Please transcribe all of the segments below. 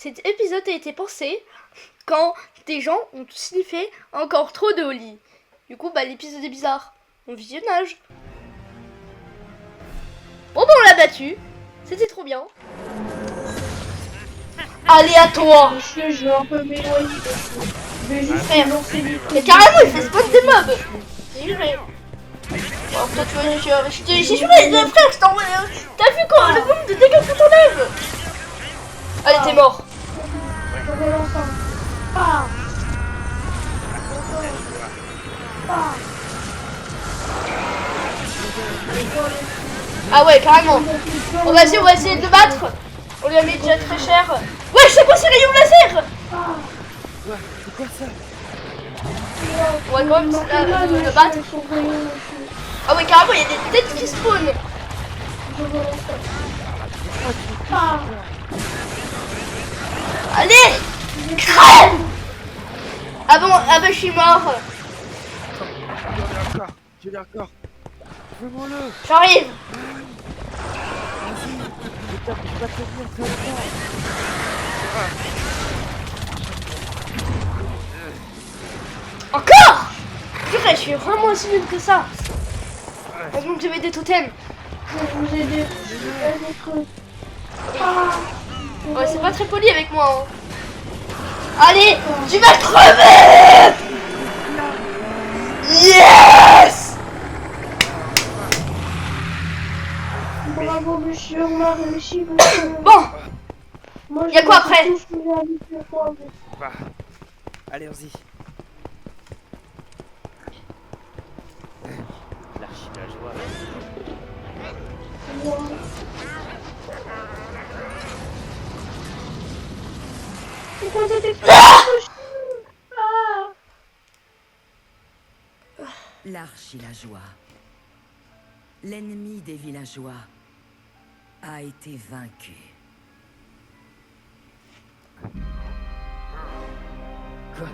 Cet épisode a été pensé quand des gens ont sniffé encore trop de Oli. Du coup, l'épisode est bizarre. Bon visionnage. Bon, on l'a battu. C'était trop bien. Allez, à toi. Monsieur, je vais un peu m'éloigner. Je vais juste Frère. lancer des Mais carrément, il fait spawn des mobs. C'est juré. Oh, toi, tu vois, j'ai juré, frère, je t'envoie. T'as vu quoi le nombre de dégâts que t'enlèves? Allez, t'es mort. Je relance un. Ah. Ah. Ah ouais, carrément. On va essayer de le battre. On lui a mis déjà très cher. Ouais, je sais quoi, c'est rayon laser. Ouais, c'est quoi ça? On va quand même le battre. Ah ouais, carrément, il y a des têtes qui spawnent. Ah. Allez, crève. Ah bon, je suis mort. Je l'ai encore. Fais-moi-le. J'arrive. Vas-y, je vais pas tenir très longtemps. Encore. Purée, je suis vraiment aussi nul que ça. Par contre, j'avais des totems. Je vais vous aider. Ah. Ouais, c'est pas très poli avec moi. Allez, tu vas crever. Yes. Bravo, monsieur, on a réussi, monsieur. Bon, Moi, y a quoi après? tout ce que j'ai envie de faire. Bah, allez, vas-y. L'archi la joie. Pourquoi cette expérience? Ah. L'archi-villageois, l'ennemi des villageois, a été vaincu. Quoi?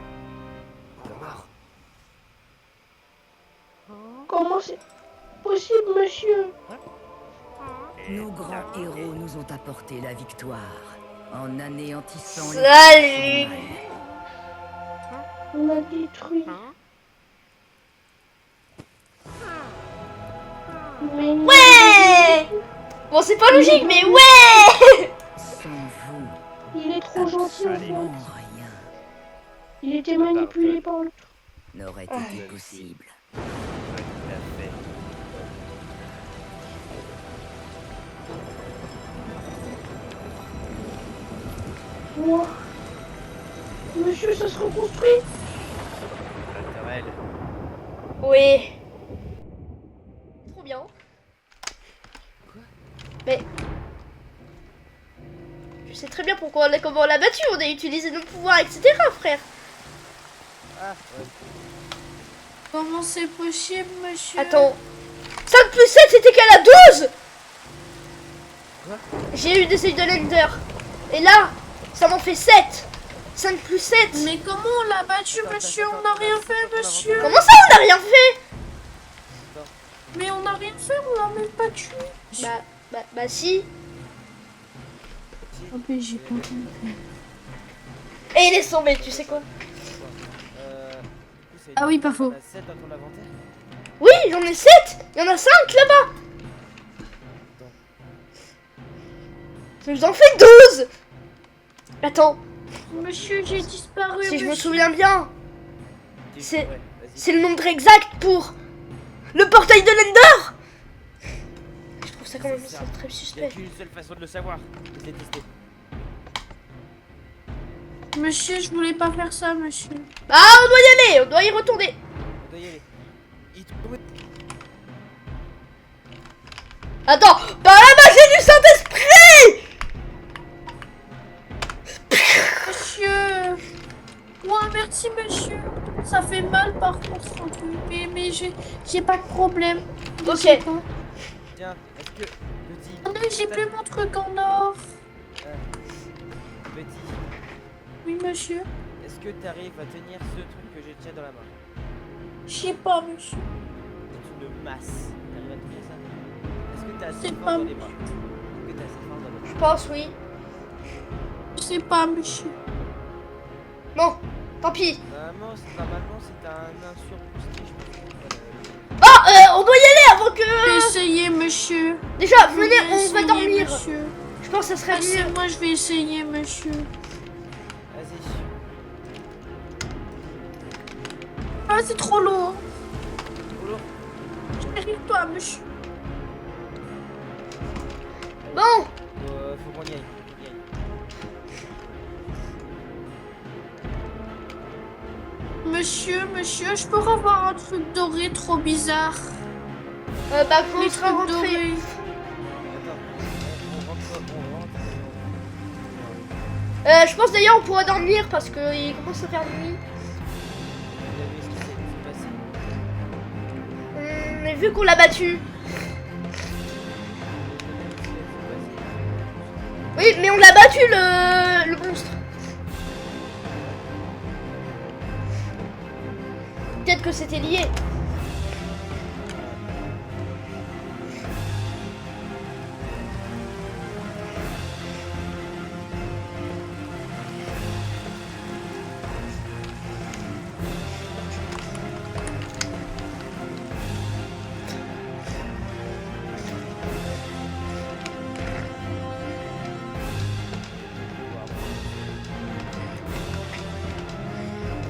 Il est mort. Comment c'est possible, monsieur? Nos grands héros nous ont apporté la victoire en anéantissant salut. On a détruit. Mais Ouais. Bon, c'est pas logique, mais ouais. Sans vous, il est trop gentil en absolument fait. rien Il était manipulé par le truc. n'aurait été possible. Il a fait. Moi. Monsieur, ça se reconstruit. Naturel. Oui. Trop bien. Mais je sais très bien comment on l'a battu. On a utilisé nos pouvoirs, etc., frère. Ah, ouais. Comment c'est possible, monsieur? Attends. 5 plus 7, c'était qu'à la 12. Quoi? J'ai eu des œils de l'Ender. Et là, ça m'en fait 7. 5 plus 7. Mais comment on l'a battu, monsieur? On n'a rien fait, monsieur. Comment ça, on n'a rien fait? Mais on n'a rien fait, on l'a même pas tué. Bah si. Oh, mais j'ai pas compris. Et il est tombé, tu sais quoi? Ah oui, pas faux. T'as 7 dans ton inventaire? Oui, j'en ai 7. Il y en a 5 là-bas. Ça nous en fait 12. Attends, Monsieur, j'ai disparu. si je me monsieur. souviens bien, C'est- Ouais, vas-y. c'est le nombre exact pour le portail de l'Ender. Je trouve ça quand même C'est très Il n'y a suspect. qu'une seule façon de le savoir. Je l'ai testé. Monsieur, je voulais pas faire ça, monsieur. Ah, on doit y aller, on doit y retourner. On doit y aller. Il te- Attends, par la magie du Saint-Esprit. Monsieur. Ouais, merci, monsieur. Ça fait mal par contre, un peu. Mais j'ai pas de problème. Je Ok. sais pas. Tiens, est-ce que petit. Oh non, j'ai plus mon truc en or. Petit, Oui, monsieur. est-ce que tu arrives à tenir ce truc que j'ai déjà dans la main? Je sais pas, monsieur. C'est une masse. T'arrives à tenir ça? Est-ce que t'as assez C'est de force pas dans les bras? Est-ce que t'as assez de force dans les bras? Je pense oui. sais pas, monsieur. Bon, tant pis. Normalement, c'est un nain surboosté, je me trompe. Ah, on doit y aller avant que... Je vais essayer, monsieur. Déjà, Je venez, vais on va essayer, dormir. monsieur. Je pense que ça serait mieux. Moi, je vais essayer, monsieur. Vas-y. Ah, c'est trop lourd. Boulot. J'arrive pas, monsieur. Bon, Faut qu'on y aille. Monsieur, je pourrais avoir un truc doré trop bizarre. bah quand on Les sera trucs rentré... dorés. Attends, on rentre. je pense d'ailleurs on pourra dormir parce qu'il commence à faire nuit. Vous avez vu ce qui s'est passé. Mais vu qu'on l'a battu... Oui, mais on l'a battu le monstre. Peut-être que c'était lié.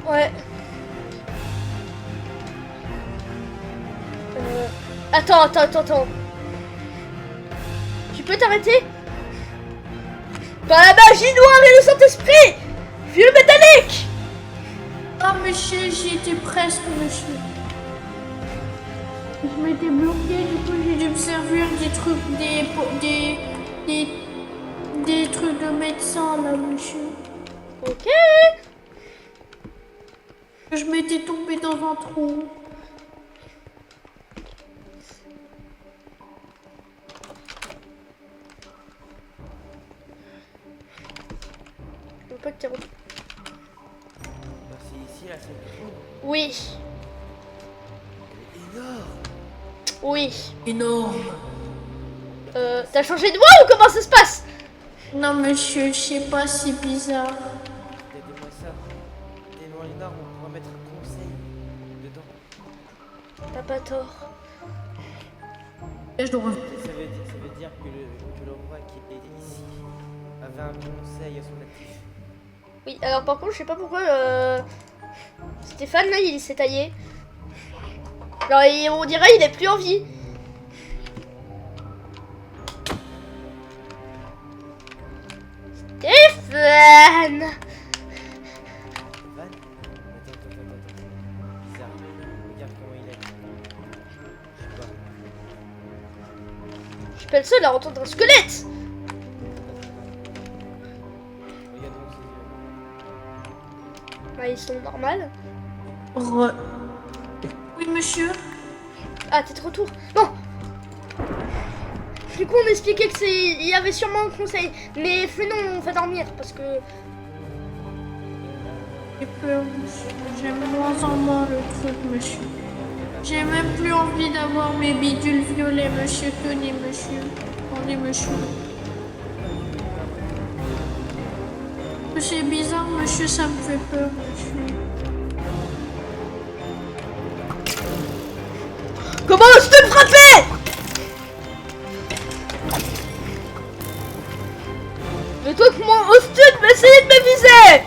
Ouais. Attends. Tu peux t'arrêter? Par la magie noire et le Saint-Esprit! Vieux métallique! Ah, monsieur, j'y étais presque, monsieur. Je m'étais bloqué, du coup, j'ai dû me servir des trucs, des trucs de médecin, là, monsieur. Ok. Je m'étais tombé dans un trou. Je veux pas que t'aies rentré. Bah, c'est ici la salle de cours. Oui. Elle est énorme. Oui. Énorme. T'as changé de voix ou comment ça se passe? Non, monsieur, je sais pas, c'est bizarre. Regardez-moi ça. Tellement énorme, on pourra mettre un conseil dedans. T'as pas tort. Je dois Ça veut dire que le roi qui était ici avait un conseil à son actif. Oui, alors par contre, je sais pas pourquoi Stéphane là, il s'est taillé. Alors, on dirait il est plus en vie. Stéphane! Van? Attends. Bizarre. Regarde comment il est. Je sais pas. Je suis pas le seul à entendre un squelette! Regarde donc ses yeux. Bah, ils sont normales. Oui, monsieur. Ah, t'es de retour. Bon! Du coup, on expliquait que il y avait sûrement un conseil. Mais non, on va dormir parce que. J'ai peur, monsieur. J'aime moins en moins le truc, monsieur. J'ai même plus envie d'avoir mes bidules violets, monsieur. Tenez, monsieur. Attendez, monsieur. C'est bizarre, monsieur, ça me fait peur, monsieur. Comment je te frappais? Mais toi, comment oses-tu de m'essayer de me viser?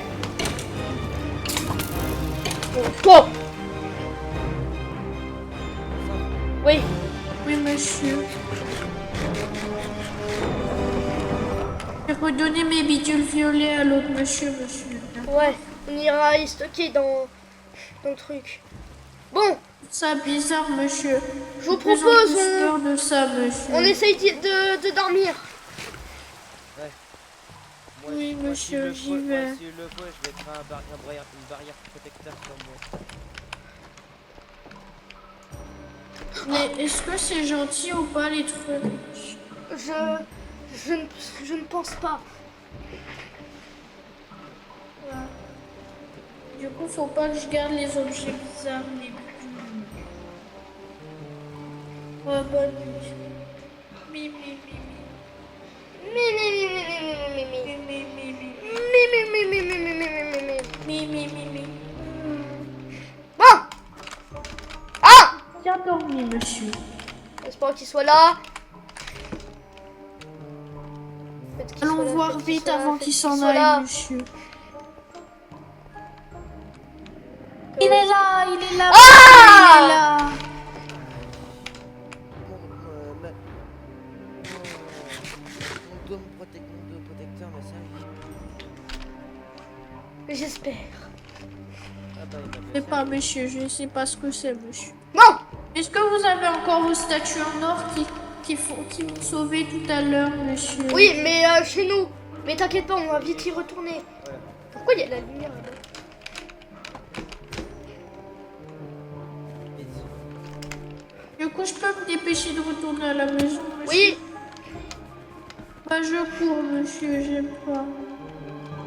Oh, toi! Oui. Oui, monsieur. J'ai redonné mes bidules violets à l'autre monsieur. Ouais, on ira y stocker dans le truc. Bon, Ça bizarre, monsieur. je vous J'ai plus en propose, plus peur de ça, monsieur. on essaye de dormir. Moi, Oui, moi, monsieur, s'il j'y le faut- vais. moi, s'il le faut, je vais mettre une barrière protecteur sur moi. Mais est-ce que c'est gentil ou pas les trucs? Je ne pense pas. Ouais. Du coup, faut pas que je garde les objets bizarres. Les... Ouais, bonne nuit. Mi. Bon. Ah! Bien dormi, monsieur. J'espère qu'il soit là. Faites qu'il Allons soit là, voir faites qu'il vite soit là, avant faites qu'il s'en soit là. aille, monsieur. Il est là, il est là. Ah! Il est là. Mon dôme protecteur, mais ça. J'espère. Ah bah, il Je m'a sais fait pas, ça. monsieur, je sais pas ce que c'est, monsieur. Non! Est-ce que vous avez encore vos statues en or qui m'ont sauvé tout à l'heure, monsieur? Oui, mais chez nous. Mais t'inquiète pas, on va vite y retourner. Voilà. Pourquoi il y a de la lumière là-bas? Vite. Du coup, je peux me dépêcher de retourner à la maison, monsieur? Oui, Bah, je cours, monsieur, j'aime pas.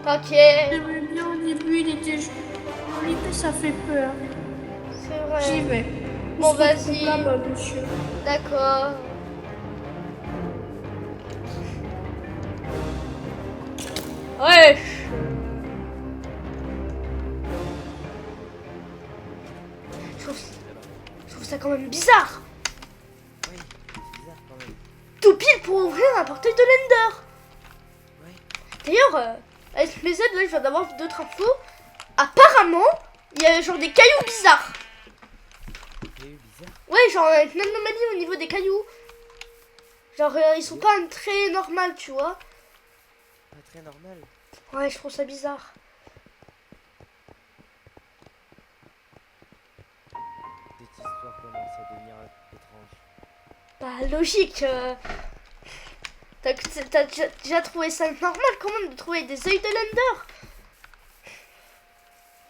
t'inquiète. J'aimais bien au début, il était joli, mais ça fait peur. C'est J'y vrai. vais. Bon, On se retrouve vas-y. là-bas, monsieur. D'accord. Ouais. Je trouve ça quand même bizarre. Oui, c'est bizarre quand même. Tout pile pour ouvrir un portail de l'Ender. Oui. D'ailleurs, avec mes aides, là, je viens d'avoir d'autres infos. Apparemment, il y a genre des cailloux bizarres. J'ai eu bizarre. Ouais, genre une anomalie au niveau des cailloux. Genre, ils sont pas très normaux, tu vois. Pas très normal. Ouais, je trouve ça bizarre. Cette histoire commence à devenir étrange. Bah, logique. T'as déjà trouvé ça normal quand même de trouver des œils de l'Ender?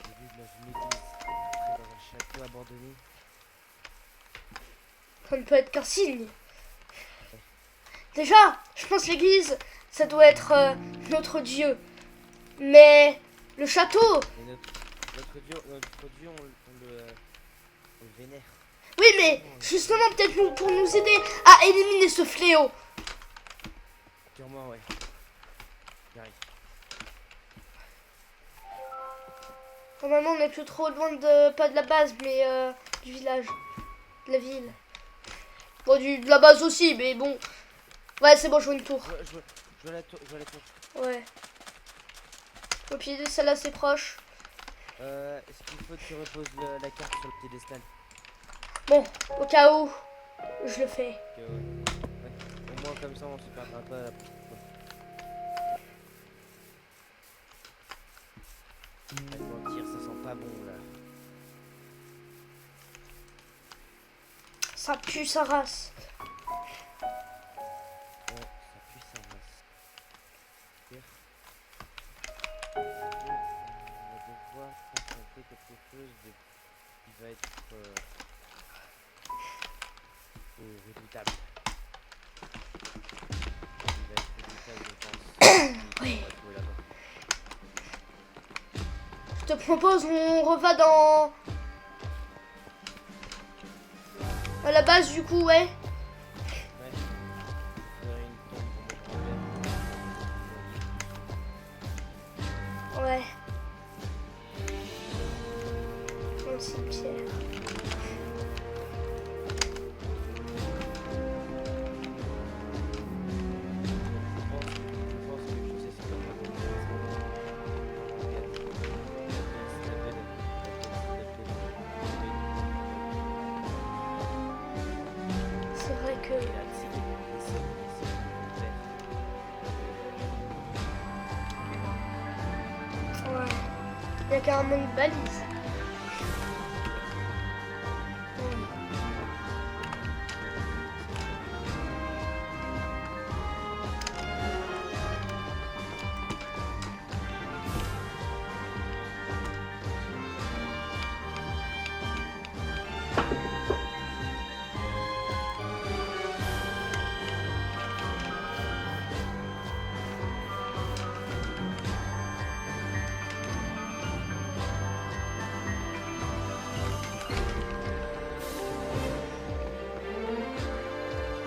J'ai vu dans une église, après dans un château abandonné. Ça ne peut être qu'un signe. Déjà, je pense l'église, ça doit être notre dieu. Mais le château, Et notre dieu on le vénère. oui, mais justement peut-être pour nous aider à éliminer ce fléau. Sûrement, ouais. J'arrive. Normalement, on n'est plus trop loin de, pas de la base, mais du village, de la ville. Bon, de la base aussi, mais bon. Ouais, c'est bon, je vois une tour. Je vois la tour. Ouais. Au pied de celle-là, c'est proche. Est-ce qu'il faut que tu reposes la carte sur le piédestal? Bon, au cas où, je le fais. Ouais. Au moins comme ça on se perdra pas la prochaine fois. Pas de mentir, ça sent pas bon là. Ça pue sa race. Ouais, ça pue sa race. Super. On va devoir confronter quelque chose de qui va être redoutable. Il va être redoutable, je pense. Oui. On va trouver là-bas. Je te propose, on reva dans... à la base du coup, ouais. Ouais. Il y aurait une tombe pour mon grand-père. Ouais. Dans le cimetière. Je pense que je sais ce qu'on va C'est vrai que... Ouais. Il y a carrément une balise.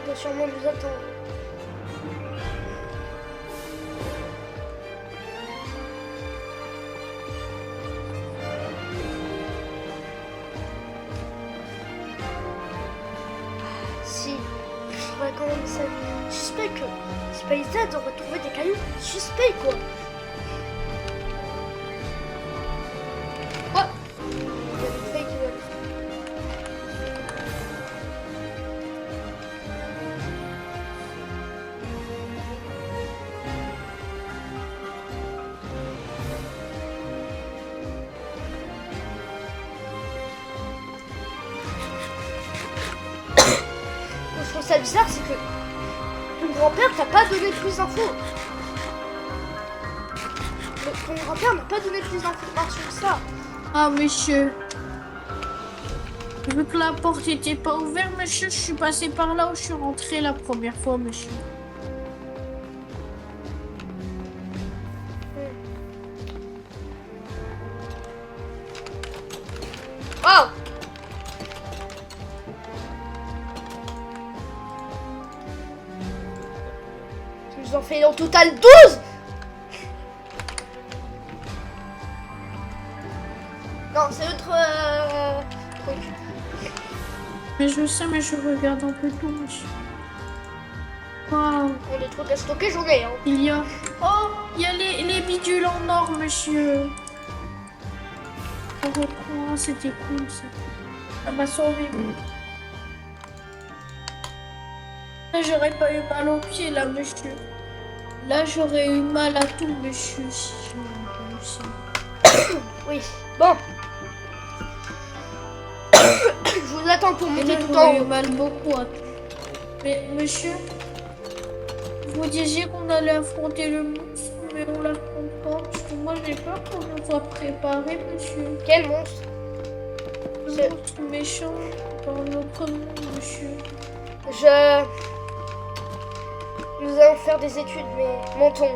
Il doit sûrement nous attendre. trouverais quand même ça suspect que SpaceZ aurait trouvé des cailloux suspects, quoi. Quoi? Il y a des fake news. Je trouve ça bizarre, c'est que ton grand-père t'a pas donné plus d'infos. Ton grand-père n'a pas donné plus d'informations que ça. Ah, monsieur. Vu que la porte était pas ouverte, monsieur, je suis passé par là où je suis rentré la première fois, monsieur. Oh! Tu nous en fais en total 12! Non, c'est autre truc. Mais je sais, mais je regarde un peu tout, monsieur. Waouh. On est trucs à stocker, j'en ai. Hein. Il y a... Oh, il y a les bidules en or, monsieur. On reprend, c'était cool, ça. Ça m'a sauvé. Là, j'aurais pas eu mal aux pieds, là, monsieur. Là, j'aurais eu mal à tout, monsieur, si je m'en aussi. Oui, bon. Je vous attends pour Et monter là, tout en j'aurais eu haut. mal beaucoup à tout. Mais, monsieur, vous disiez qu'on allait affronter le monstre, mais on l'affronte pas. Parce que moi, j'ai peur qu'on ne soit préparé, monsieur. Quel monstre? Le C'est- monstre méchant dans notre monde, monsieur. Nous allons faire des études, mais montons.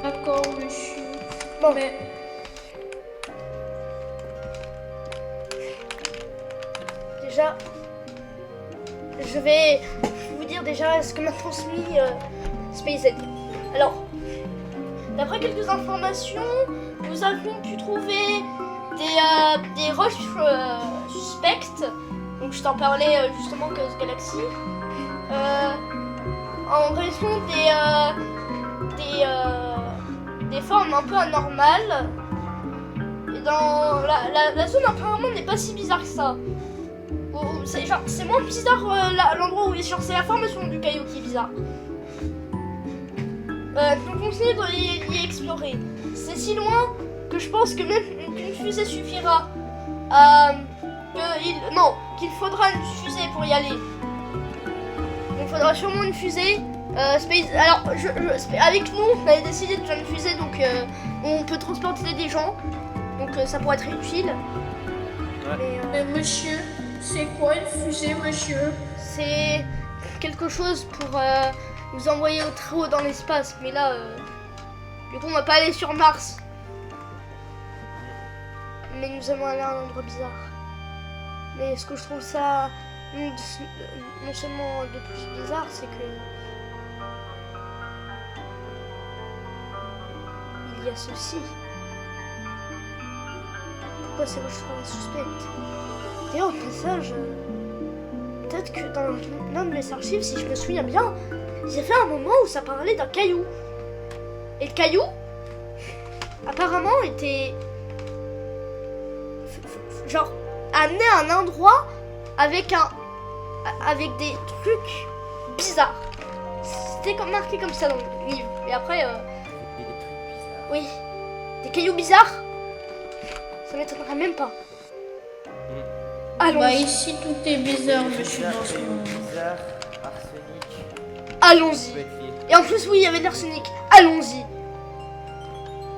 D'accord, monsieur. Bon. Mais Déjà, je vais vous dire déjà ce que m'a transmis SpaceZ. Alors, d'après quelques informations, nous avons pu trouver des roches suspectes. Donc je t'en parlais justement que ce Galaxy. En raison des formes un peu anormales. Et dans la zone apparemment n'est pas si bizarre que ça. C'est moins bizarre l'endroit où c'est la formation du caillou qui est bizarre. Donc on continue d'y explorer. C'est si loin que je pense que même qu'une fusée suffira. Qu'il faudra une fusée pour y aller. Donc il faudra sûrement une fusée. Alors, avec nous, on avait décidé de faire une fusée, donc on peut transporter des gens. Donc ça pourrait être utile. Ouais. Mais monsieur, c'est quoi une fusée, monsieur? C'est quelque chose pour nous envoyer très haut dans l'espace. Mais là, du coup, on va pas aller sur Mars. Mais nous allons aller à un endroit bizarre. Mais ce que je trouve ça non seulement de plus bizarre, c'est que il y a ceci. Pourquoi ces roches seraient suspectes? D'ailleurs, au passage, peut-être que dans l'un de mes archives, si je me souviens bien, j'ai fait un moment où ça parlait d'un caillou. Et le caillou, apparemment, était genre amené à un endroit avec des trucs bizarres. C'était marqué comme ça dans le livre. Et après, Il y a des trucs bizarres. oui, des cailloux bizarres. Ça m'étonnerait même pas. Allons, Bah ici, tout est bizarre, monsieur. Bizarre, dans ce caillou monde. bizarre, arsenic. allons-y. Peut être lié. Et en plus, oui, il y avait de l'arsenic. Allons-y.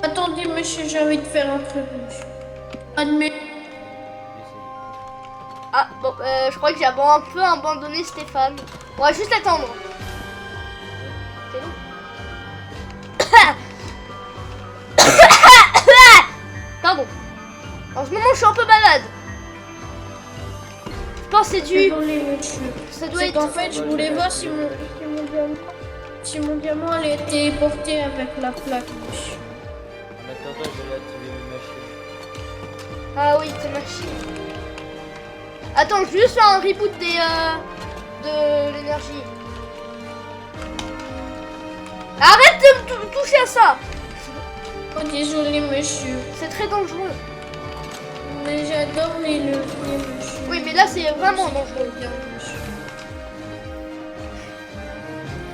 Attendez, monsieur, j'ai envie de faire un truc, monsieur. Admettez. Ah, bon, je crois que j'ai un peu abandonné Stéphane. On va juste l'attendre. C'est long. Pardon. En ce moment, je suis un peu malade. Je pense que c'est dû. Désolé, monsieur. Ça doit C'est être. qu'en fait, je voulais voir si mon diamant allait être porté avec la plaque, monsieur. En attendant, je vais activer mes machines. Ah oui, tes machines. Attends, je vais juste faire un reboot de l'énergie. Arrête de me toucher à ça. Oh, désolé, monsieur. C'est très dangereux. Mais j'adore les leviers, monsieur. Oui, mais là, c'est vraiment dangereux. Bien, monsieur.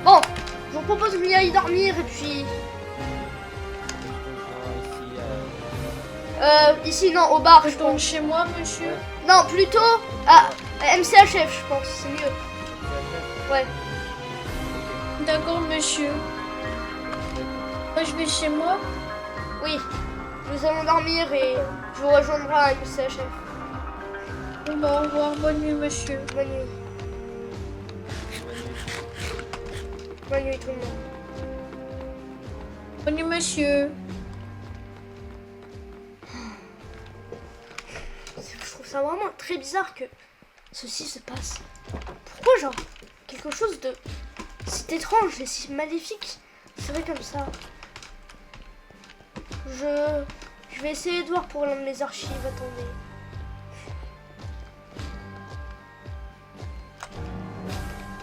Bon, je vous propose d'y aller dormir et puis... ici, non, au bar, je Je tombe pense. chez moi, monsieur. Non, plutôt à MCHF, je pense, c'est mieux. Ouais. D'accord, monsieur. Moi, je vais chez moi. Oui, nous allons dormir et je vous rejoindrai à MCHF. Bon, bah, au revoir. Bonne nuit, monsieur. Bonne nuit. Bonne nuit tout le monde. Bonne nuit, monsieur. Je trouve ça vraiment très bizarre que ceci se passe. Pourquoi genre quelque chose de si étrange et si maléfique serait comme ça? Je vais essayer de voir pour l'un de mes archives. Attendez.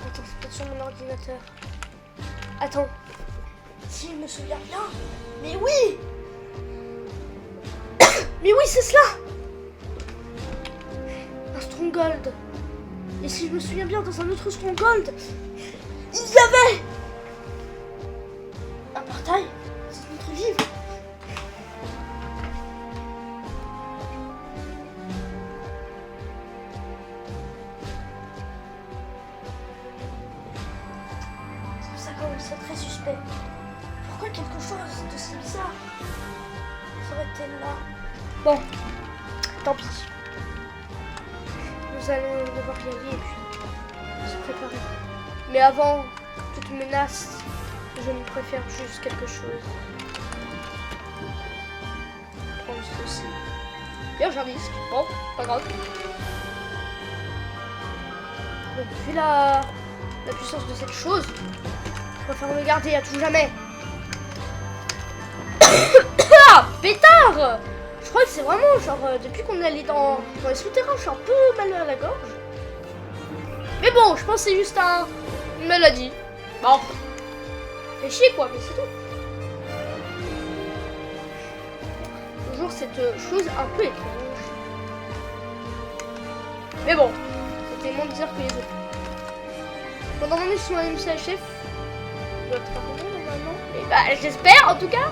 Attends, c'est peut-être sur mon ordinateur. Attends. Si je me souviens bien. Mais oui. Mais oui, c'est cela. Un stronghold. Et si je me souviens bien, dans un autre stronghold, il y avait un portail. C'est notre livre. Ça commence à être très suspect. Pourquoi quelque chose de si bizarre serait-elle là? Bon, tant pis. Nous allons devoir y aller et puis se préparer. Mais avant toute menace, je me préfère juste quelque chose. Prendre ceci. Bien, j'ai un disque. Bon, pas grave. Donc, vu la puissance de cette chose, je préfère me garder à tout jamais. Ah, pétard! Je crois que c'est vraiment genre depuis qu'on est allé dans les souterrains, je suis un peu mal à la gorge. Mais bon, je pense que c'est juste une maladie. Bon, fait chier quoi, mais c'est tout. Toujours cette chose un peu étrange. Mais bon, c'était moins bizarre que les autres. Pendant mon mission à MCHF, doit être pas bon normalement. Et bah j'espère en tout cas.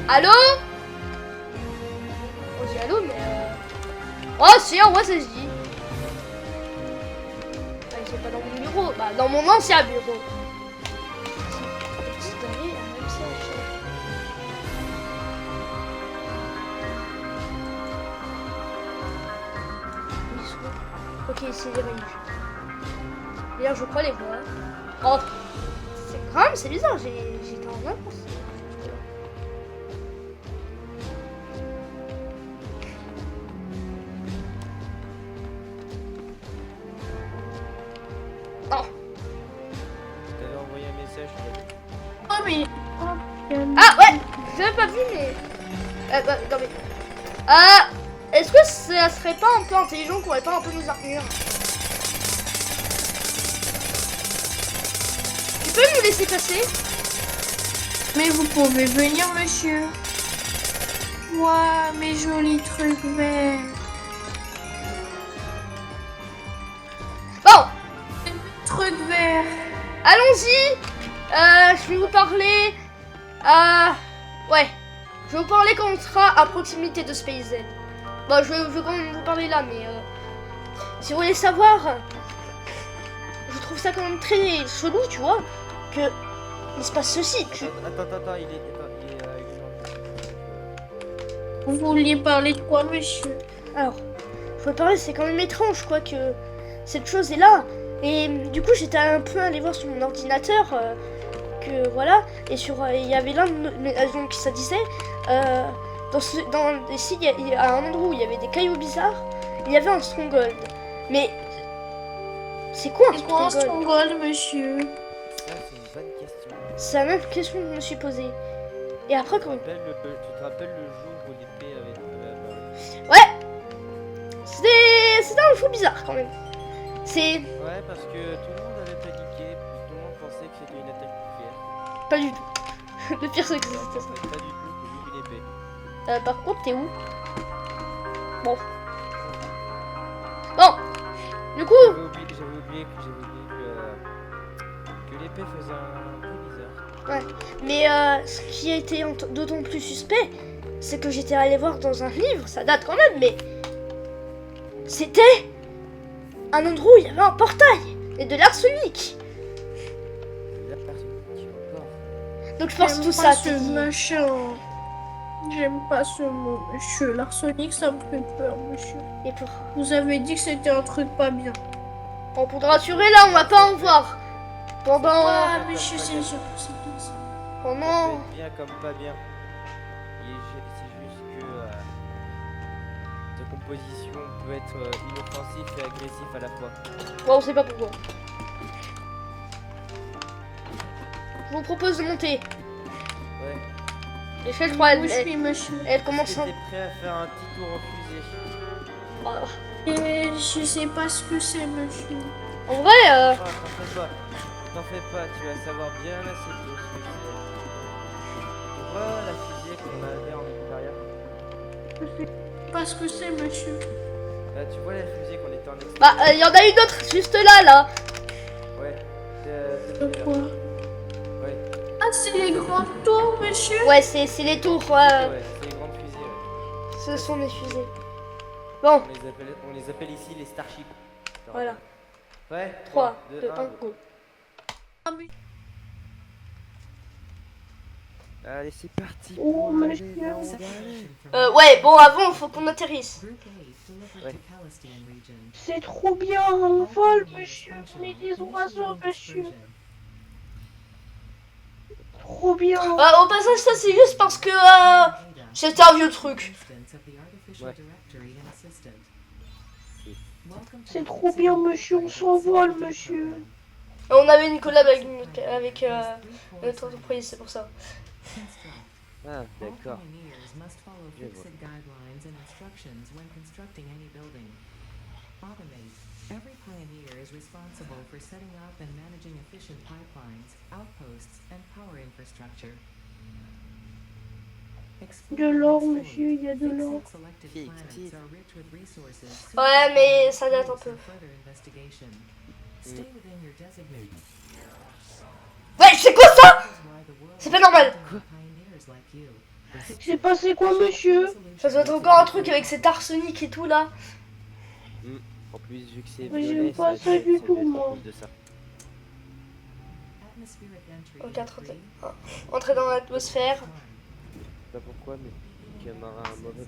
Allô? On dit allô, mais oh si, en vrai ça se dit. Ah, ils sont pas dans mon bureau, bah dans mon ancien bureau. Petite allée à MCHF. Ils sont... Ok, c'est les réunions. D'ailleurs, je crois les voir. Oh, c'est quand même, c'est bizarre, j'étais en avance. Oh. T'avais envoyé un message. Oh, mais... Oh, putain. Ah ouais, j'avais pas vu mais... bah, non mais... est-ce que ça serait pas un peu intelligent qu'on aurait pas un peu nous armure? Tu peux nous laisser passer? Mais vous pouvez venir, monsieur. Waouh, mes jolis trucs verts. Bon, Trucs verts. allons-y. Je vais vous parler... ouais. Je vais vous parler quand on sera à proximité de Space Z. Bon, je vais quand même vous parler là, mais... si vous voulez savoir... je trouve ça quand même très chelou, tu vois, que... il se passe ceci. Attends, il est Vous vouliez parler de quoi, monsieur? Alors, je voulais parler, c'est quand même étrange, quoi, que cette chose est là. Et du coup, j'étais un peu allé voir sur mon ordinateur, que voilà, et sur, il y avait l'un de donc ça disait, ici, il y a un endroit où il y avait des cailloux bizarres, il y avait un stronghold. Mais c'est quoi un C'est quoi un stronghold? stronghold, monsieur? Ça, c'est une bonne question. C'est la même question que je me suis posée. Et après, Tu quand... te rappelles le jour où l'épée avait apparu? Ouais, c'était un jour bizarre quand même. C'est Ouais, parce que tout le monde avait paniqué, puis tout le monde pensait que c'était une attaque nucléaire. pas du tout. Le pire, c'est que Non, c'était en ça. fait, pas du tout, c'est juste une épée. Par contre, t'es où? Bon. Bon. Du coup, J'avais oublié que l'épée faisait un peu bizarre. mais ce qui a été d'autant plus suspect, c'est que j'étais allé voir dans un livre, ça date quand même, mais c'était un endroit où il y avait un portail et de l'arsenic. Là, personne qui encore. Donc je pense que tout J'aime ça, pas c'est ce dit. machin. J'aime pas ce mot, monsieur. L'arsenic, ça me fait peur, monsieur. Et pour... Vous avez dit que c'était un truc pas bien. Bon, pour te rassurer, là, on va pas en voir. Pendant... Ah, monsieur, c'est sûr, c'est bien ça. Ça Pendant... peut être bien comme pas bien. C'est juste que sa composition peut être inoffensif et agressif à la fois. Bon, on sait pas pourquoi. Je vous propose de monter. Ouais. L'échelle, je crois, Où je suis, monsieur? elle commence en... T'es prêt à faire un petit tour en fusée? Ah, Et je sais pas ce que c'est, monsieur. en vrai, Ah, t'en fais pas, tu vas savoir bien assez tôt ce que c'est. Tu vois la fusée qu'on avait en arrière? Je sais pas ce que c'est, monsieur. Là, tu vois la fusée qu'on était en extérieur? bah, il y en a une autre juste là. Ouais. De quoi? Ouais. Ah, c'est les grands tours, monsieur? Ouais, c'est les tours, Ouais, c'est une grande fusée. Ouais. ce sont des fusées. Bon, On les appelle ici les Starships. voilà. Ouais. 3, 2, 2, 1. 1, go. Ah, mais... Allez, c'est parti. Oh, pour monsieur. aller là où on va aller. Ouais, bon, avant, faut qu'on atterrisse. Ouais. C'est trop bien, on vole, monsieur. On est des oiseaux, monsieur. Trop bien. Au passage, ça, c'est juste parce que c'était un vieux truc. Ouais. C'est trop bien, monsieur. On s'envole, monsieur. Et on avait une collab avec notre entreprise, c'est pour ça. Ah, d'accord. Je vois. Every pioneer is responsible for setting up and managing efficient pipelines, outposts, and power infrastructure. De l'or, monsieur, il y a de l'or. Ouais, mais ça date un peu. Ouais, c'est quoi ça? C'est pas normal. C'est passé quoi, monsieur? Ça doit être encore un truc avec cet arsenic et tout là. En plus, vu que c'est Mais violet, j'aime pas ça doit du être tout, à cause moi. de ça. Ok, entrer dans l'atmosphère. Je sais pas pourquoi, mais qu'il y en aura un mauvais.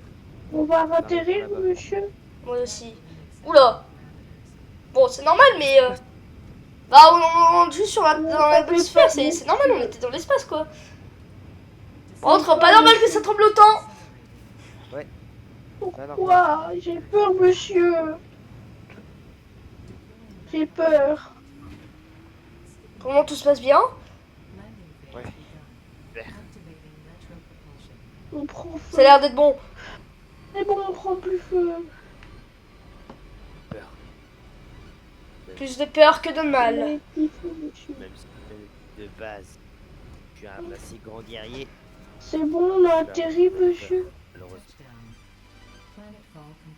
On va atterrir, monsieur? Moi aussi. Oula. Bon, c'est normal, mais... Bah, on est juste dans l'atmosphère, c'est normal, on était dans l'espace, quoi. Entre, pas normal que ça tremble autant. Pourquoi? J'ai peur, monsieur. J'ai peur. Comment tout se passe bien? Ouais. On prend Ça a feu. l'air d'être bon. C'est bon, on prend plus feu. Peur. Plus de peur que de mal. Mais il faut, monsieur. Même si de base, je suis un assez grand guerrier. C'est bon, on a atterri, monsieur. Malheureusement.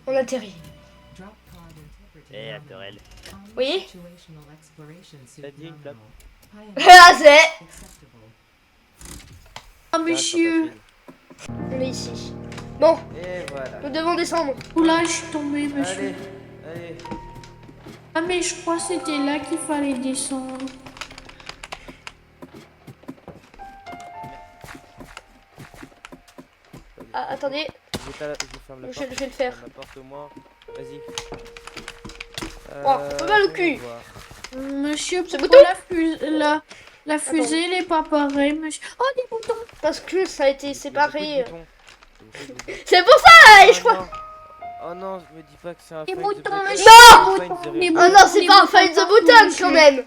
On atterrit. Eh, Atorel. Oui. T'as dit une flamme? Ah, c'est... Ah, monsieur. On est ici. Bon, Et voilà. nous devons descendre. Oula, je suis tombée, monsieur. Allez. Ah, mais je crois que c'était là qu'il fallait descendre. Ah, attendez, Je ferme la je porte. vais le faire. Ferme la porte au moins. Vas-y. Oh, fais mal au cul. on va voir. Monsieur, Ce pourquoi bouton la fusée, elle est pas pareille, monsieur? Oh, des boutons! Parce que ça a été séparé. Beaucoup de boutons. C'est pour ça, et je crois... Oh non, me dis pas que c'est un Des find the boutons, button. monsieur! Non Find the Des real- Oh non, c'est pas un find the button quand même.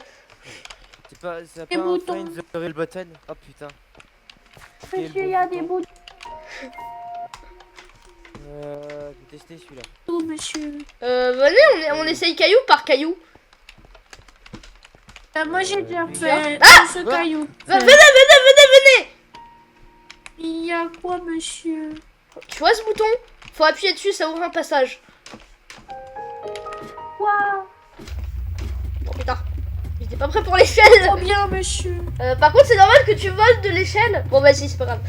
C'est pas Des un boutons. find the real button. Oh putain. quel monsieur, il y a des bouton bouts Je vais tester celui-là. tout, monsieur. Venez, on essaye caillou par caillou. Moi, j'ai déjà fait Ah ce caillou. Venez. Il y a quoi, monsieur? Tu vois ce bouton? Faut appuyer dessus, ça ouvre un passage. Waouh, Oh putain, j'étais pas prêt pour l'échelle. trop bien, monsieur. Par contre, c'est normal que tu voles de l'échelle. Bon, vas-y, c'est pas grave.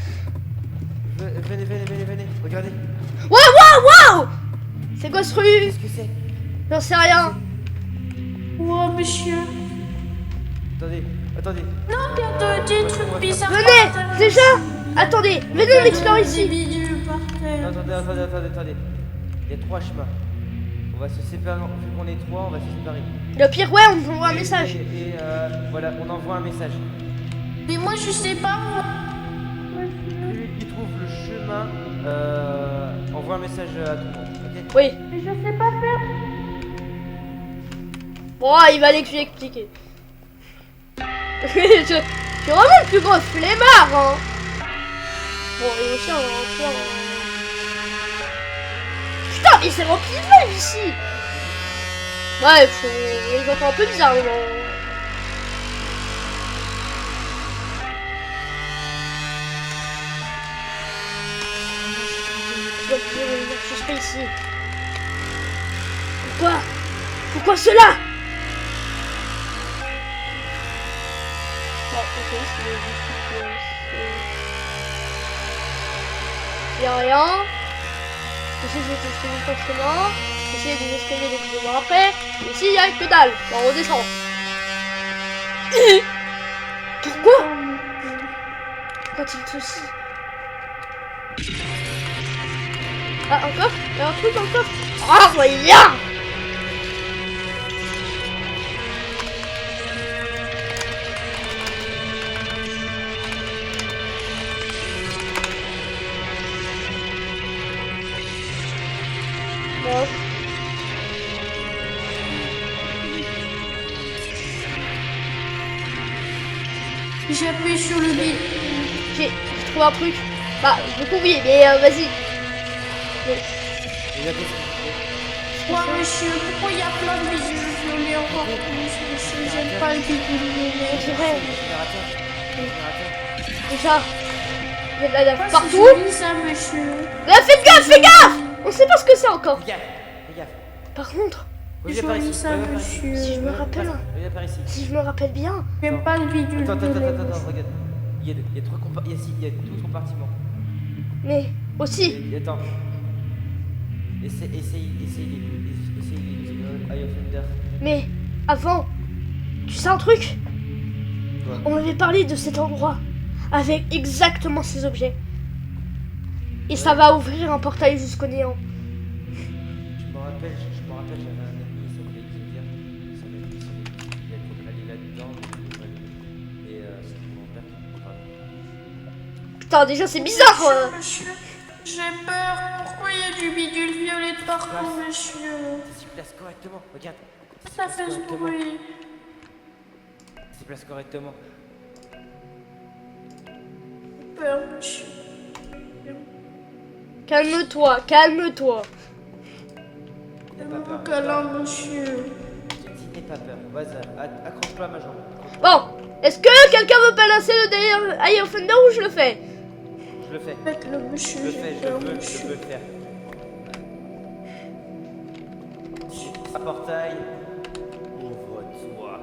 Venez, regardez. Waouh C'est quoi ce truc? Qu'est-ce que c'est? J'en sais rien. Wow, monsieur. Attendez. Non, il y a des trucs bizarres. Venez, par terre. déjà. Attendez, venez, on explore Des ici. bidules par terre. Attendez. Il y a 3 chemins. On va se séparer. Vu qu'on est 3, on va se séparer. Le pire, ouais, on envoie un message. Et voilà, on envoie un message. Mais moi, je sais pas. Celui qui trouve le chemin envoie un message à tout le monde. Ok. Oui. Mais je sais pas faire. Bon, il va aller expliquer. je suis vraiment le plus gros flemmard, hein. Bon, et aussi, Putain, mais c'est rempli de live ici. Ouais, il va faire un peu bizarre, non. Je suis pas ici. Pourquoi cela? Il y a rien. Ici j'ai testé mon chemin. Ici il y a des escaliers donc je vais voir après. Ici il y a que dalle. Bon, on redescend. Pourquoi il ceci? Ah, encore? Il y a un truc encore? Ah, voyons! Bon. J'ai appuyé sur le bide. J'ai trouvé un truc. Bah, du coup, oui, mais vas-y. Il y a des... Moi, monsieur, pourquoi il y a plein de bidules violets encore plus, monsieur? J'aime pas le bidule violet. C'est vrai. Générateur. Déjà, il y a de la lave Ah, c'est partout. joli, ça, monsieur. Là, faites gaffe! On sait pas ce que c'est encore. Fais gaffe. Par contre, C'est joli, ça, monsieur. si je me rappelle, Regarde par ici. si je me rappelle bien, J'aime pas le bidule Attends, violet. regarde. Il y a 3 compartiments. Il y a 12 compartiments. mais aussi, Et attends. Essaye Eye of Thunder. mais avant, tu sais un truc? Quoi? On avait parlé de cet endroit avec exactement ces objets. Et ça va ouvrir un portail jusqu'au néant. Je me rappelle, j'avais un ami, il s'appelait Xavier. Son ami, il était allé là-dedans, et c'était mon père qui me parlait. Putain, déjà c'est bizarre. Monsieur, j'ai peur. Pourquoi il y a du bidule violet partout, monsieur? Ça s'y place correctement, regarde. Ça fait ce bruit. Ça s'y place correctement. J'ai peur, monsieur. Calme-toi. N'aie pas peur. Câlin, monsieur. Je te dis, n'aie pas peur. Vas-y, accroche-toi à ma jambe. Bon, est-ce que quelqu'un veut balancer le Eye of Thunder ou je le fais? Je le fais. Faites-le, monsieur. Je le j'ai fais, peur, je monsieur. veux le faire. Un portail. Ouvre-toi.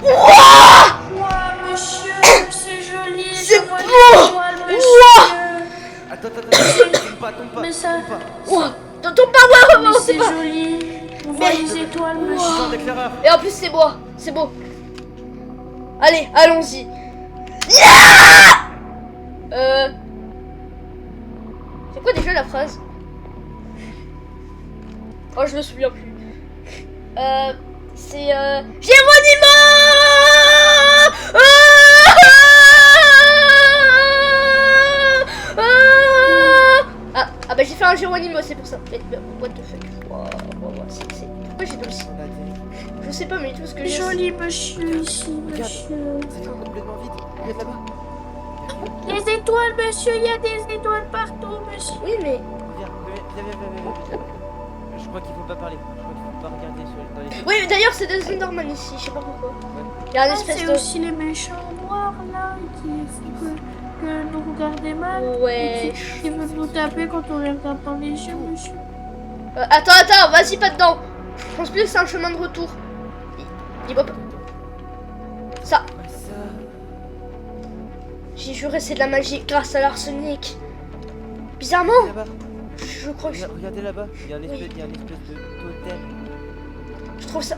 Ouah, monsieur, c'est joli. C'est je vois beau. les étoiles, monsieur. Attends, tombe pas. Mais ça- Tombe pas. Ouah, tombe pas, Mais c'est c'est pas. joli. On voit Mais- les étoiles, Ouah. monsieur. Sans d'éclaireur. Et en plus c'est beau. Allez, allons-y. Yeah. C'est quoi déjà la phrase? Oh, je me souviens plus. C'est Géronimo. Ah bah j'ai fait un Géronimo, c'est pour ça. Mais, what the fuck? Wow, c'est... Pourquoi j'ai comme ça? Je sais pas, mais tout ce que C'est j'ai... joli, monsieur, ici, Regarde. monsieur. C'est complètement vide. Regarde là-bas. Des étoiles, monsieur, il y a des étoiles partout, monsieur. Oui, mais... Viens. Je crois qu'il faut pas parler. Je crois qu'il faut pas regarder dans les... Oui, d'ailleurs, c'est des Enderman ici, je sais pas pourquoi. Il y a une Ah, espèce c'est de... aussi les méchants noirs, là, qui font que nous regarder mal. Ouais. Et qui veulent nous taper quand on les regarde dans les yeux, monsieur. Attends, vas-y, pas dedans. Je pense plus que c'est un chemin de retour. Il va pas... Ça, Ouais, ça... j'ai juré, c'est de la magie grâce à l'arsenic. Bizarrement, Là-bas. je crois que... Regardez là-bas. Il y a une espèce de totem. Je trouve ça...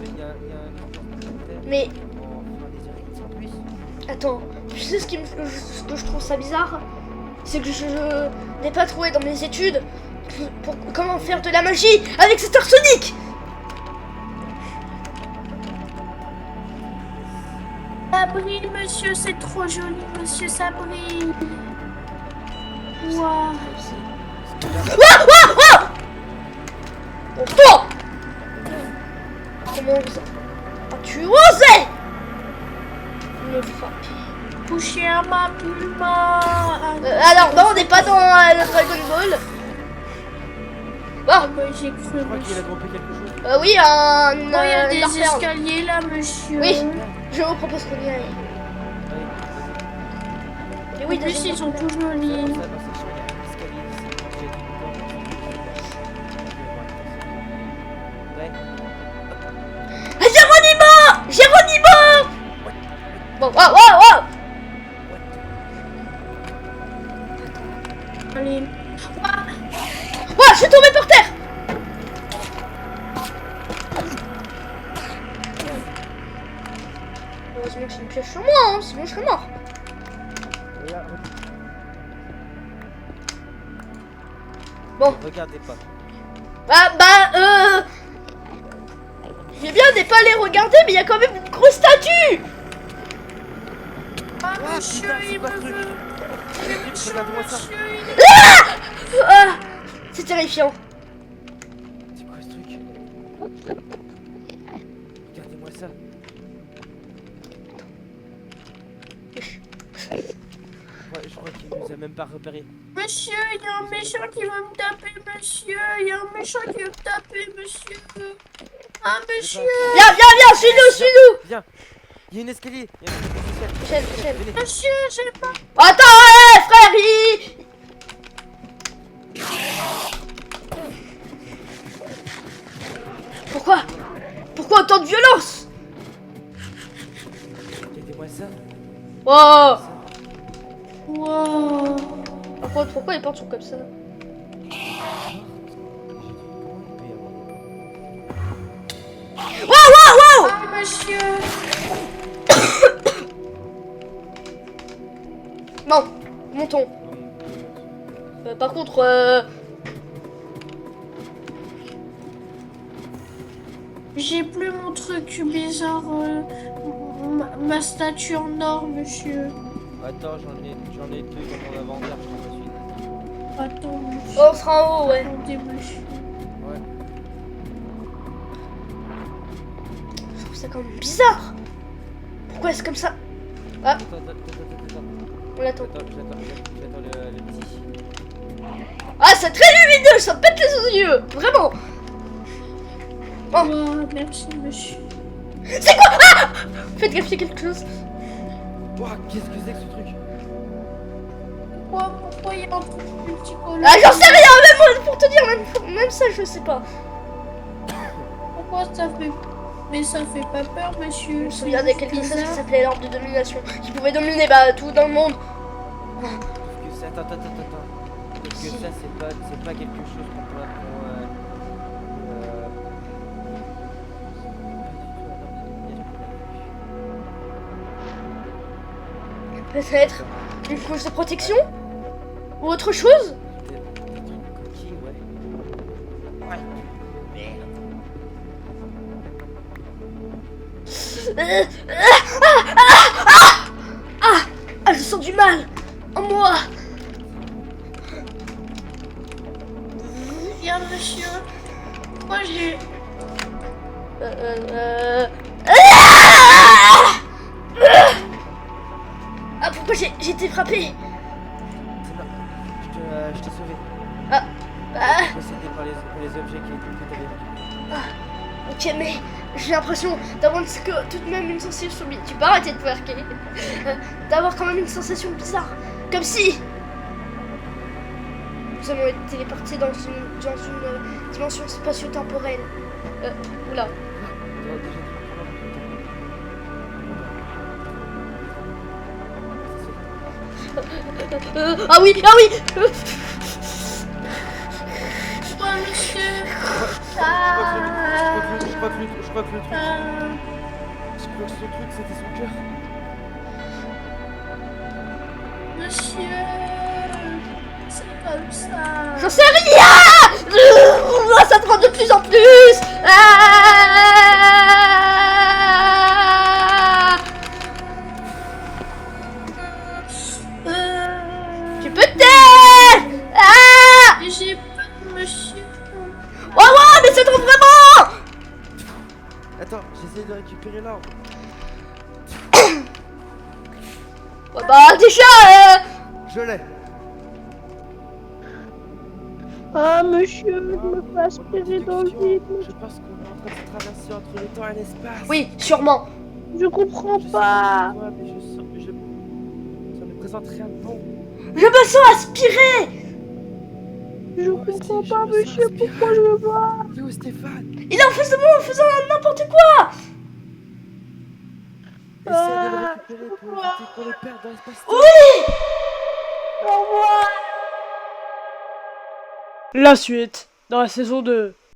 Il y a un totem. Mais... Enfin, des araignées en plus. Attends, tu sais ce que je trouve ça bizarre? C'est que je n'ai pas trouvé dans mes études pour comment faire de la magie avec cet arsenic. Ça brille, monsieur, c'est trop joli, monsieur, ça brille. Waouh. Oh, comment vous... Ah, tu osais me frapper. Toucher à ma puma. Alors non, on n'est pas dans Dragon Ball. Ah, Bon, bah, j'ai cru, Je crois qu'il a monsieur. droppé quelque chose. oui, un... Oh, il y a des Larperne. escaliers là, monsieur. Oui, je vous propose qu'on y aille. Et oui, En plus, ils sont tout jolis. Dans cette chambre, il y a un escalier ici. J'ai dit ouais. Ah, Géronimo. Bon, wow. Allez. Ouais, je suis tombé par terre. Heureusement que j'ai une pioche sur moi, hein, sinon je serais mort. Bon. Regardez pas. Je vais bien ne pas les regarder, mais il y a quand même une grosse statue. Ah, monsieur, putain, c'est il quoi me ce truc? veut. Regardez-moi ça. Monsieur, il est... Ah, c'est terrifiant. C'est quoi ce truc? Regardez-moi ça. Ouais, je crois qu'il nous a même pas repéré. Monsieur, il y a un méchant qui veut me taper, monsieur. Il y a un méchant qui veut me taper, monsieur. Ah, monsieur. Viens, suis-nous. Viens. Il y a une escalier. Il y a une escalier. Chaîne. Venez. Monsieur, j'ai pas... Attends, frère, Pourquoi autant de violence? Regardez-moi ça. Wow. Wow. Par contre, pourquoi les portes sont comme ça? Wow. Ah, monsieur. Non, montons. Par contre, J'ai plus mon truc bizarre, ma statue en or, monsieur. Attends, j'en ai deux dans mon inventaire, je t'en suis. Attends, monsieur. on sera en haut, ouais. Attendez, monsieur. Ouais. Je trouve ça quand même bizarre. Pourquoi est-ce comme ça? Ah, Attends. on l'attend. J'attends le petit. Ah, c'est très lumineux, ça me pète les yeux, vraiment. Oh. Wow, merci, monsieur. C'est quoi? Ah, faites gaffe, il y a quelque chose. Ouah, qu'est-ce que c'est que ce truc? Pourquoi il y a un truc multicolore? Ah, j'en sais rien, même pour te dire, même ça, je sais pas. Pourquoi ça fait... Mais ça fait pas peur, monsieur. Je me souviens de quelque chose qui s'appelait l'ordre de domination, qui pouvait dominer tout dans le monde. Attends. Est-ce que ça, c'est pas quelque chose qu'on pourrait... Peut-être une couche de protection? Ou autre chose? Peut-être une coquille, ouais. Ouais. Merde. Ah, je sens du mal en moi. Viens, monsieur. Moi, j'ai... Ah, pourquoi pourquoi j'ai été frappé? C'est pas... je t'ai sauvé. Ah. Possédé par les objets que t'avais récupérés. Ok, mais j'ai l'impression d'avoir tout de même une sensation... Tu peux arrêter de twerker. D'avoir quand même une sensation bizarre. Comme si... Nous avons été téléportés dans une dimension spatio-temporelle. Oula. Ah oui, ah oui. Ouais, monsieur. Je crois que ce truc c'était son cœur. Monsieur. C'est comme ça. J'en sais rien. Ça te rend de plus en plus. Tu peux te taire. J'ai peur, monsieur. Ouais, mais ça te rend vraiment. Attends, j'essaie de récupérer l'arbre. Ouais, bah déjà Je l'ai. Ah, monsieur, je me fais aspirer dans le vide. Je pense qu'on est en train de se traverser entre le temps et l'espace. Oui, sûrement. Je comprends Je sais pas. quoi, mais ça ne présente rien de bon. Je me sens aspiré. Je Moi aussi, comprends je pas, me sens monsieur, aspiré. pourquoi je me vois. Il est où Stéphane? Il est en face de moi en faisant n'importe quoi. Essaie de le récupérer pour éviter qu'on le perde dans l'espace. Oui. Au revoir. La suite dans la saison 2.